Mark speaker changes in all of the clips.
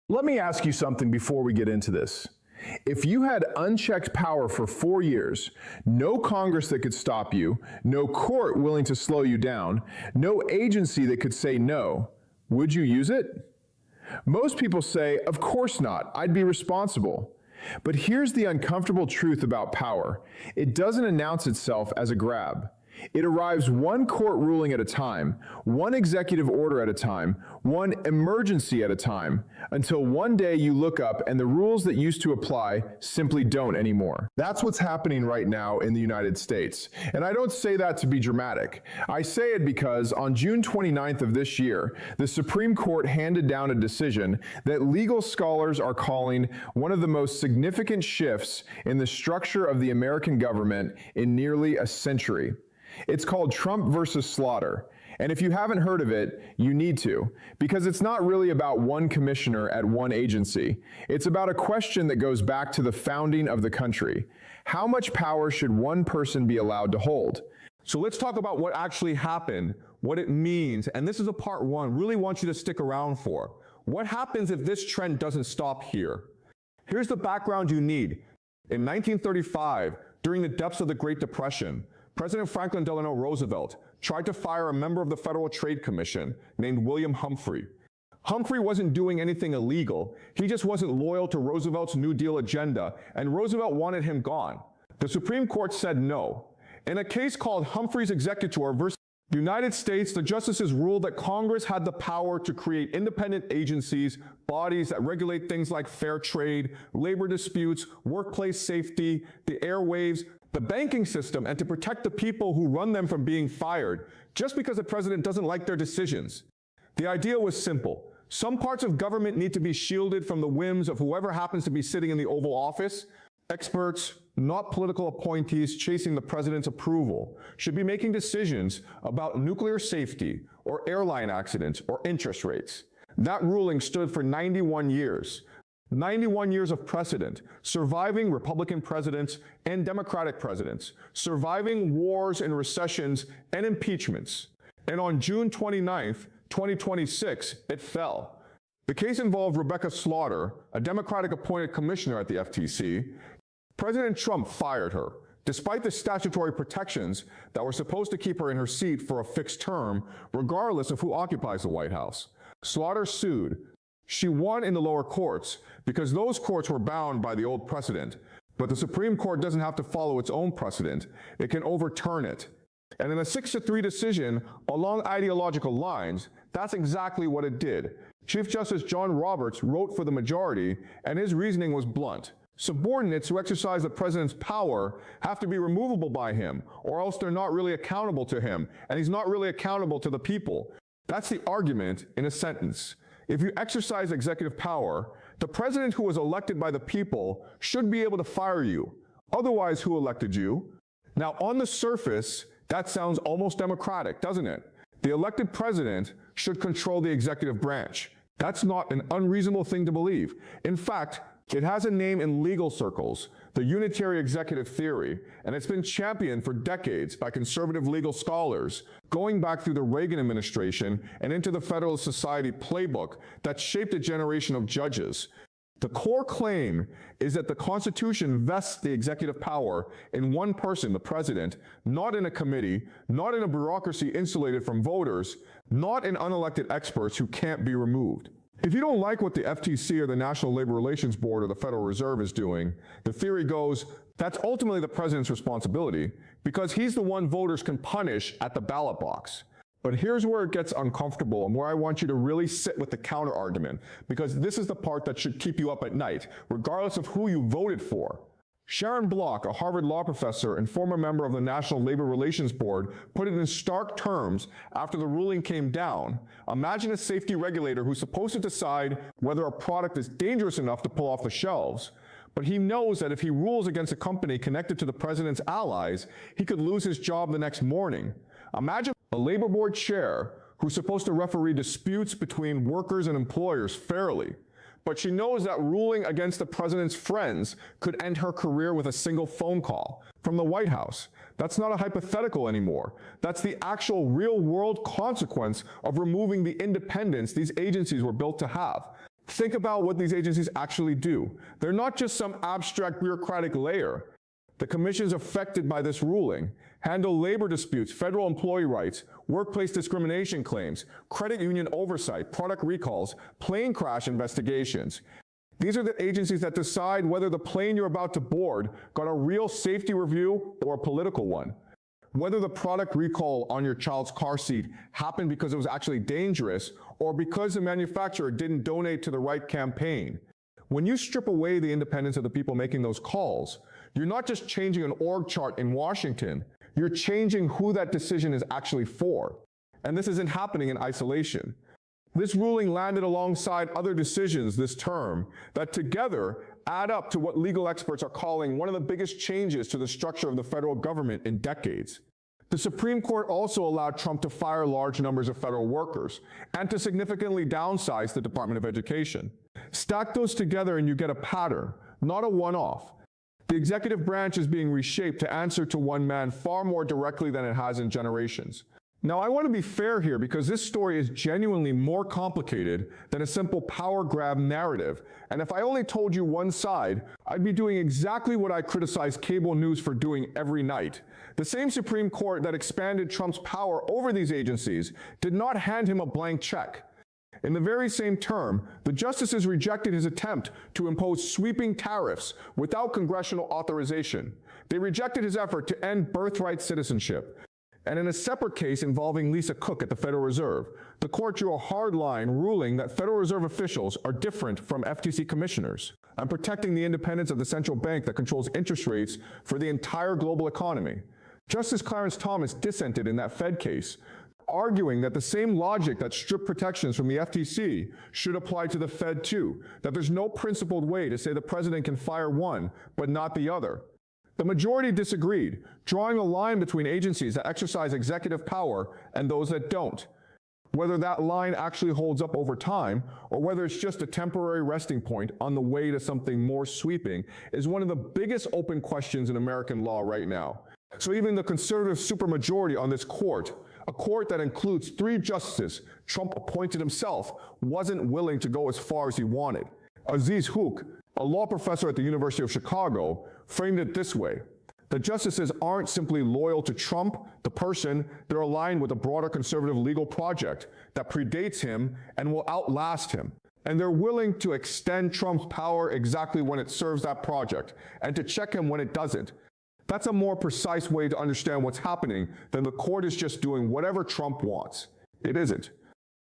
Speaker 1: Let me ask you something before we get into this. If you had unchecked power for 4 years, no Congress that could stop you, no court willing to slow you down, no agency that could say no, would you use it? Most people say, of course not, I'd be responsible. But here's the uncomfortable truth about power. It doesn't announce itself as a grab. It arrives one court ruling at a time, one executive order at a time, one emergency at a time, until one day you look up and the rules that used to apply simply don't anymore. That's what's happening right now in the United States. And I don't say that to be dramatic. I say it because on June 29th of this year, the Supreme Court handed down a decision that legal scholars are calling one of the most significant shifts in the structure of the American government in nearly a century. It's called Trump versus Slaughter. And if you haven't heard of it, you need to, because it's not really about one commissioner at one agency. It's about a question that goes back to the founding of the country. How much power should one person be allowed to hold?
Speaker 2: So let's talk about what actually happened, what it means, and this is a part one. Really want you to stick around for. What happens if this trend doesn't stop here? Here's the background you need. In 1935, during the depths of the Great Depression, President Franklin Delano Roosevelt tried to fire a member of the Federal Trade Commission named William Humphrey. Humphrey wasn't doing anything illegal. He just wasn't loyal to Roosevelt's New Deal agenda, and Roosevelt wanted him gone. The Supreme Court said no. In a case called Humphrey's Executor versus the United States, the justices ruled that Congress had the power to create independent agencies, bodies that regulate things like fair trade, labor disputes, workplace safety, the airwaves, the banking system, and to protect the people who run them from being fired, just because the president doesn't like their decisions. The idea was simple. Some parts of government need to be shielded from the whims of whoever happens to be sitting in the Oval Office. Experts, not political appointees chasing the president's approval, should be making decisions about nuclear safety or airline accidents or interest rates. That ruling stood for 91 years. 91 years of precedent, surviving Republican presidents and Democratic presidents, surviving wars and recessions and impeachments. And on June 29th, 2026, it fell. The case involved Rebecca Slaughter, a Democratic-appointed commissioner at the FTC. President Trump fired her, despite the statutory protections that were supposed to keep her in her seat for a fixed term, regardless of who occupies the White House. Slaughter sued. She won in the lower courts because those courts were bound by the old precedent. But the Supreme Court doesn't have to follow its own precedent. It can overturn it. And in a 6-3 decision along ideological lines, that's exactly what it did. Chief Justice John Roberts wrote for the majority, and his reasoning was blunt. Subordinates who exercise the president's power have to be removable by him, or else they're not really accountable to him, and he's not really accountable to the people. That's the argument in a sentence. If you exercise executive power, the president who was elected by the people should be able to fire you. Otherwise, who elected you? Now, on the surface, that sounds almost democratic, doesn't it? The elected president should control the executive branch. That's not an unreasonable thing to believe. In fact, it has a name in legal circles, the unitary executive theory, and it's been championed for decades by conservative legal scholars, going back through the Reagan administration and into the Federalist Society playbook that shaped a generation of judges. The core claim is that the Constitution vests the executive power in one person, the president, not in a committee, not in a bureaucracy insulated from voters, not in unelected experts who can't be removed. If you don't like what the FTC or the National Labor Relations Board or the Federal Reserve is doing, the theory goes that's ultimately the president's responsibility because he's the one voters can punish at the ballot box. But here's where it gets uncomfortable and where I want you to really sit with the counter-argument, because this is the part that should keep you up at night, regardless of who you voted for. Sharon Block, a Harvard law professor and former member of the National Labor Relations Board, put it in stark terms after the ruling came down. Imagine a safety regulator who's supposed to decide whether a product is dangerous enough to pull off the shelves, but he knows that if he rules against a company connected to the president's allies, he could lose his job the next morning. Imagine a labor board chair who's supposed to referee disputes between workers and employers fairly, but she knows that ruling against the president's friends could end her career with a single phone call from the White House. That's not a hypothetical anymore. That's the actual real-world consequence of removing the independence these agencies were built to have. Think about what these agencies actually do. They're not just some abstract bureaucratic layer. The commissions affected by this ruling handle labor disputes, federal employee rights, workplace discrimination claims, credit union oversight, product recalls, plane crash investigations. These are the agencies that decide whether the plane you're about to board got a real safety review or a political one. Whether the product recall on your child's car seat happened because it was actually dangerous or because the manufacturer didn't donate to the right campaign. When you strip away the independence of the people making those calls, you're not just changing an org chart in Washington, you're changing who that decision is actually for. And this isn't happening in isolation. This ruling landed alongside other decisions this term that together add up to what legal experts are calling one of the biggest changes to the structure of the federal government in decades. The Supreme Court also allowed Trump to fire large numbers of federal workers and to significantly downsize the Department of Education. Stack those together and you get a pattern, not a one-off. The executive branch is being reshaped to answer to one man far more directly than it has in generations. Now, I want to be fair here because this story is genuinely more complicated than a simple power grab narrative. And if I only told you one side, I'd be doing exactly what I criticize cable news for doing every night. The same Supreme Court that expanded Trump's power over these agencies did not hand him a blank check. In the very same term, the justices rejected his attempt to impose sweeping tariffs without congressional authorization. They rejected his effort to end birthright citizenship. And in a separate case involving Lisa Cook at the Federal Reserve, the court drew a hard line ruling that Federal Reserve officials are different from FTC commissioners and protecting the independence of the central bank that controls interest rates for the entire global economy. Justice Clarence Thomas dissented in that Fed case, arguing that the same logic that stripped protections from the FTC should apply to the Fed too, that there's no principled way to say the president can fire one, but not the other. The majority disagreed, drawing a line between agencies that exercise executive power and those that don't. Whether that line actually holds up over time, or whether it's just a temporary resting point on the way to something more sweeping, is one of the biggest open questions in American law right now. So even the conservative supermajority on this court, a court that includes 3 justices Trump appointed himself, wasn't willing to go as far as he wanted. Aziz Hook, a law professor at the University of Chicago, framed it this way. The justices aren't simply loyal to Trump, the person, they're aligned with a broader conservative legal project that predates him and will outlast him. And they're willing to extend Trump's power exactly when it serves that project, and to check him when it doesn't. That's a more precise way to understand what's happening than the court is just doing whatever Trump wants. It isn't.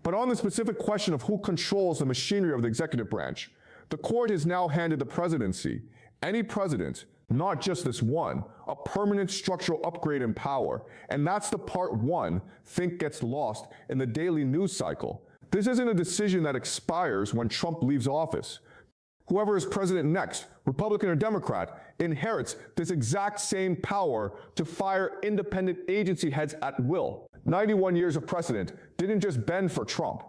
Speaker 2: But on the specific question of who controls the machinery of the executive branch, the court has now handed the presidency, any president, not just this one, a permanent structural upgrade in power. And that's the part one think gets lost in the daily news cycle. This isn't a decision that expires when Trump leaves office. Whoever is president next, Republican or Democrat, inherits this exact same power to fire independent agency heads at will. 91 years of precedent didn't just bend for Trump.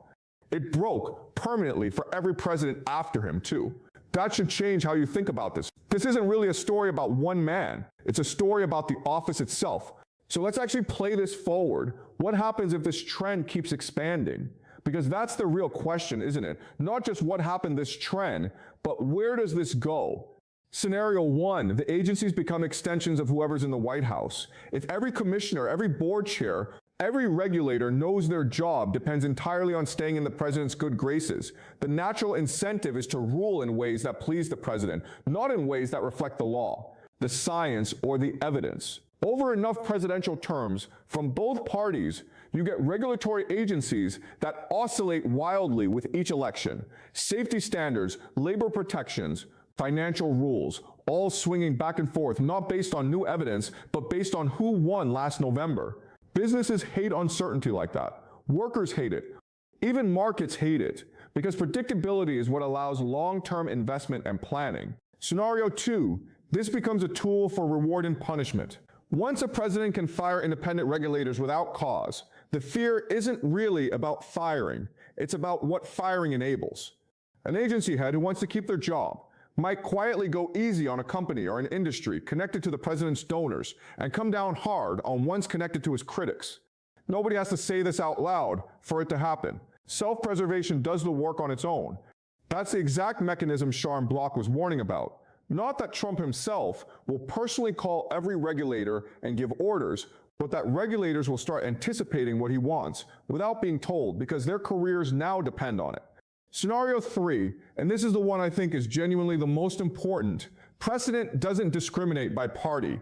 Speaker 2: It broke permanently for every president after him, too. That should change how you think about this. This isn't really a story about one man. It's a story about the office itself. So let's actually play this forward. What happens if this trend keeps expanding? Because that's the real question, isn't it? Not just what happened this trend, but where does this go? Scenario 1, the agencies become extensions of whoever's in the White House. If every commissioner, every board chair, every regulator knows their job depends entirely on staying in the president's good graces, the natural incentive is to rule in ways that please the president, not in ways that reflect the law, the science, or the evidence. Over enough presidential terms from both parties, you get regulatory agencies that oscillate wildly with each election. Safety standards, labor protections, financial rules, all swinging back and forth, not based on new evidence, but based on who won last November. Businesses hate uncertainty like that. Workers hate it. Even markets hate it, because predictability is what allows long-term investment and planning. Scenario 2, this becomes a tool for reward and punishment. Once a president can fire independent regulators without cause, the fear isn't really about firing. It's about what firing enables. An agency head who wants to keep their job might quietly go easy on a company or an industry connected to the president's donors and come down hard on ones connected to his critics. Nobody has to say this out loud for it to happen. Self-preservation does the work on its own. That's the exact mechanism Sharon Block was warning about. Not that Trump himself will personally call every regulator and give orders, but that regulators will start anticipating what he wants without being told because their careers now depend on it. Scenario 3, and this is the one I think is genuinely the most important, precedent doesn't discriminate by party.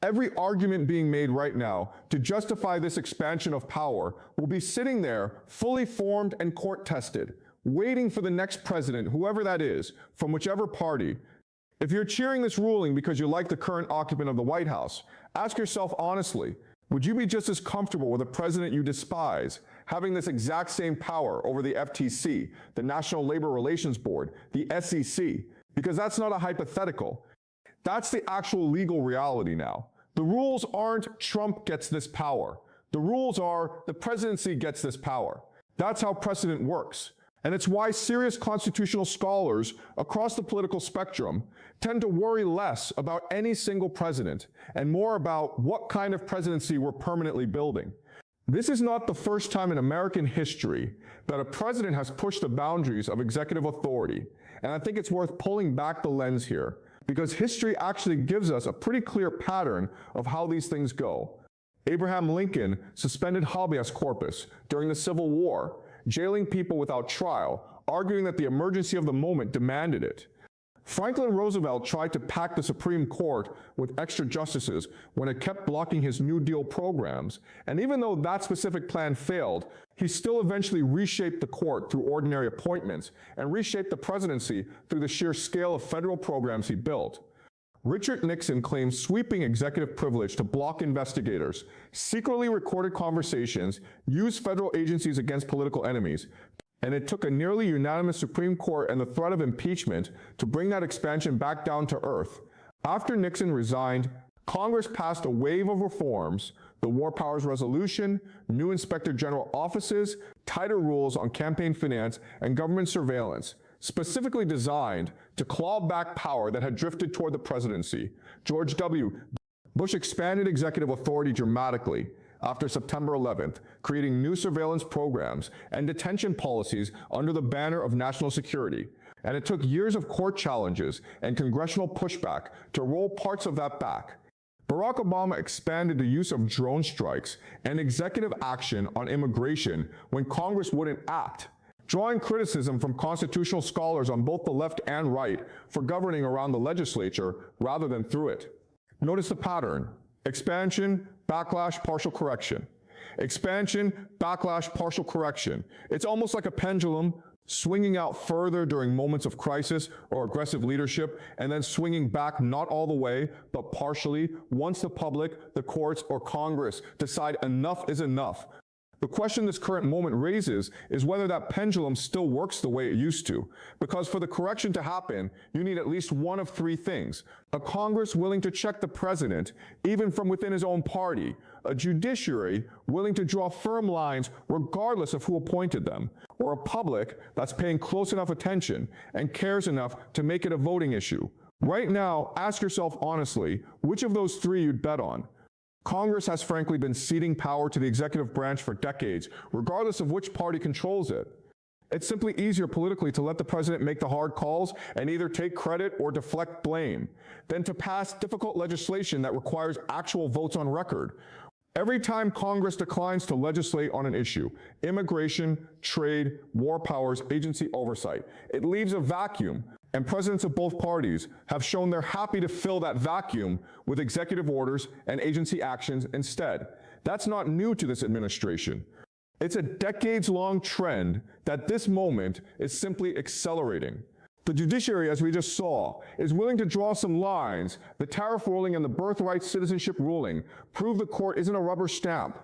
Speaker 2: Every argument being made right now to justify this expansion of power will be sitting there fully formed and court-tested, waiting for the next president, whoever that is, from whichever party. If you're cheering this ruling because you like the current occupant of the White House, ask yourself honestly, would you be just as comfortable with a president you despise having this exact same power over the FTC, the National Labor Relations Board, the SEC? Because that's not a hypothetical. That's the actual legal reality now. The rules aren't Trump gets this power. The rules are the presidency gets this power. That's how precedent works. And it's why serious constitutional scholars across the political spectrum tend to worry less about any single president and more about what kind of presidency we're permanently building. This is not the first time in American history that a president has pushed the boundaries of executive authority. And I think it's worth pulling back the lens here, because history actually gives us a pretty clear pattern of how these things go. Abraham Lincoln suspended habeas corpus during the Civil War, jailing people without trial, arguing that the emergency of the moment demanded it. Franklin Roosevelt tried to pack the Supreme Court with extra justices when it kept blocking his New Deal programs, and even though that specific plan failed, he still eventually reshaped the court through ordinary appointments and reshaped the presidency through the sheer scale of federal programs he built. Richard Nixon claimed sweeping executive privilege to block investigators, secretly recorded conversations, used federal agencies against political enemies, and it took a nearly unanimous Supreme Court and the threat of impeachment to bring that expansion back down to earth. After Nixon resigned, Congress passed a wave of reforms, the War Powers Resolution, new Inspector General offices, tighter rules on campaign finance and government surveillance, specifically designed to claw back power that had drifted toward the presidency. George W. Bush expanded executive authority dramatically after September 11th, creating new surveillance programs and detention policies under the banner of national security. And it took years of court challenges and congressional pushback to roll parts of that back. Barack Obama expanded the use of drone strikes and executive action on immigration when Congress wouldn't act, drawing criticism from constitutional scholars on both the left and right for governing around the legislature rather than through it. Notice the pattern: expansion, backlash, partial correction. Expansion, backlash, partial correction. It's almost like a pendulum, swinging out further during moments of crisis or aggressive leadership, and then swinging back not all the way, but partially once the public, the courts, or Congress decide enough is enough. The question this current moment raises is whether that pendulum still works the way it used to. Because for the correction to happen, you need at least one of three things: a Congress willing to check the president, even from within his own party; a judiciary willing to draw firm lines regardless of who appointed them; or a public that's paying close enough attention and cares enough to make it a voting issue. Right now, ask yourself honestly, which of those three you'd bet on. Congress has frankly been ceding power to the executive branch for decades, regardless of which party controls it. It's simply easier politically to let the president make the hard calls and either take credit or deflect blame than to pass difficult legislation that requires actual votes on record. Every time Congress declines to legislate on an issue, immigration, trade, war powers, agency oversight, it leaves a vacuum, and presidents of both parties have shown they're happy to fill that vacuum with executive orders and agency actions instead. That's not new to this administration. It's a decades-long trend that this moment is simply accelerating. The judiciary, as we just saw, is willing to draw some lines. The tariff ruling and the birthright citizenship ruling prove the court isn't a rubber stamp,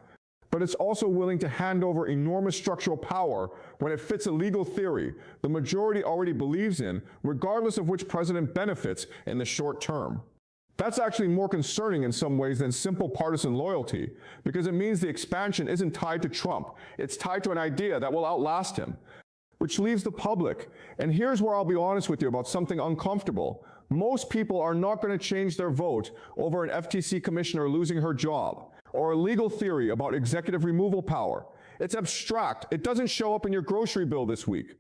Speaker 2: but it's also willing to hand over enormous structural power when it fits a legal theory the majority already believes in, regardless of which president benefits in the short term. That's actually more concerning in some ways than simple partisan loyalty, because it means the expansion isn't tied to Trump. It's tied to an idea that will outlast him, which leaves the public. And here's where I'll be honest with you about something uncomfortable. Most people are not going to change their vote over an FTC commissioner losing her job, or a legal theory about executive removal power. It's abstract. It doesn't show up in your grocery bill this week.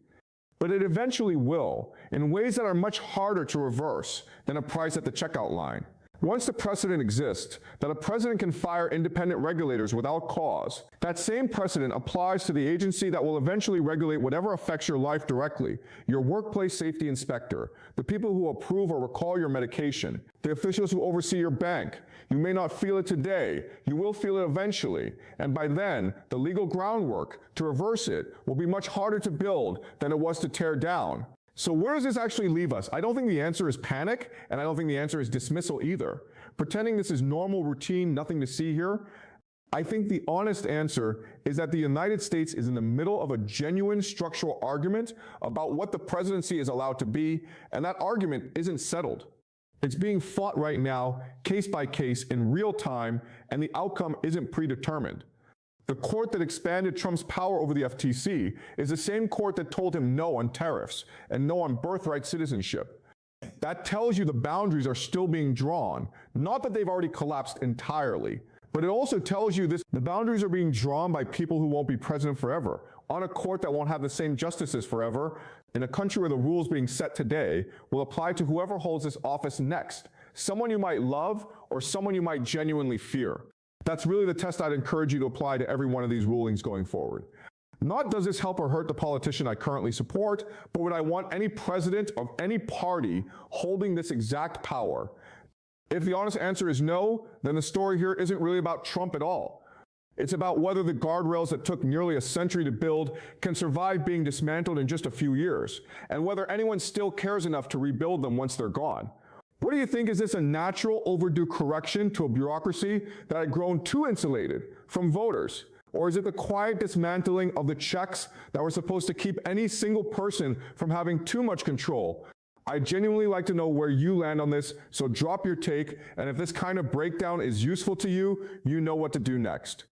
Speaker 2: But it eventually will, in ways that are much harder to reverse than a price at the checkout line. Once the precedent exists that a president can fire independent regulators without cause, that same precedent applies to the agency that will eventually regulate whatever affects your life directly, your workplace safety inspector, the people who approve or recall your medication, the officials who oversee your bank. You may not feel it today, you will feel it eventually, and by then, the legal groundwork to reverse it will be much harder to build than it was to tear down. So where does this actually leave us? I don't think the answer is panic, and I don't think the answer is dismissal either. Pretending this is normal routine, nothing to see here. I think the honest answer is that the United States is in the middle of a genuine structural argument about what the presidency is allowed to be, and that argument isn't settled. It's being fought right now, case by case, in real time, and the outcome isn't predetermined. The court that expanded Trump's power over the FTC is the same court that told him no on tariffs and no on birthright citizenship. That tells you the boundaries are still being drawn, not that they've already collapsed entirely, but it also tells you the boundaries are being drawn by people who won't be president forever, on a court that won't have the same justices forever, in a country where the rules being set today will apply to whoever holds this office next, someone you might love or someone you might genuinely fear. That's really the test I'd encourage you to apply to every one of these rulings going forward. Not does this help or hurt the politician I currently support, but would I want any president of any party holding this exact power? If the honest answer is no, then the story here isn't really about Trump at all. It's about whether the guardrails that took nearly a century to build can survive being dismantled in just a few years, and whether anyone still cares enough to rebuild them once they're gone. What do you think? Is this a natural overdue correction to a bureaucracy that had grown too insulated from voters? Or is it the quiet dismantling of the checks that were supposed to keep any single person from having too much control? I'd genuinely like to know where you land on this, so drop your take, and if this kind of breakdown is useful to you, you know what to do next.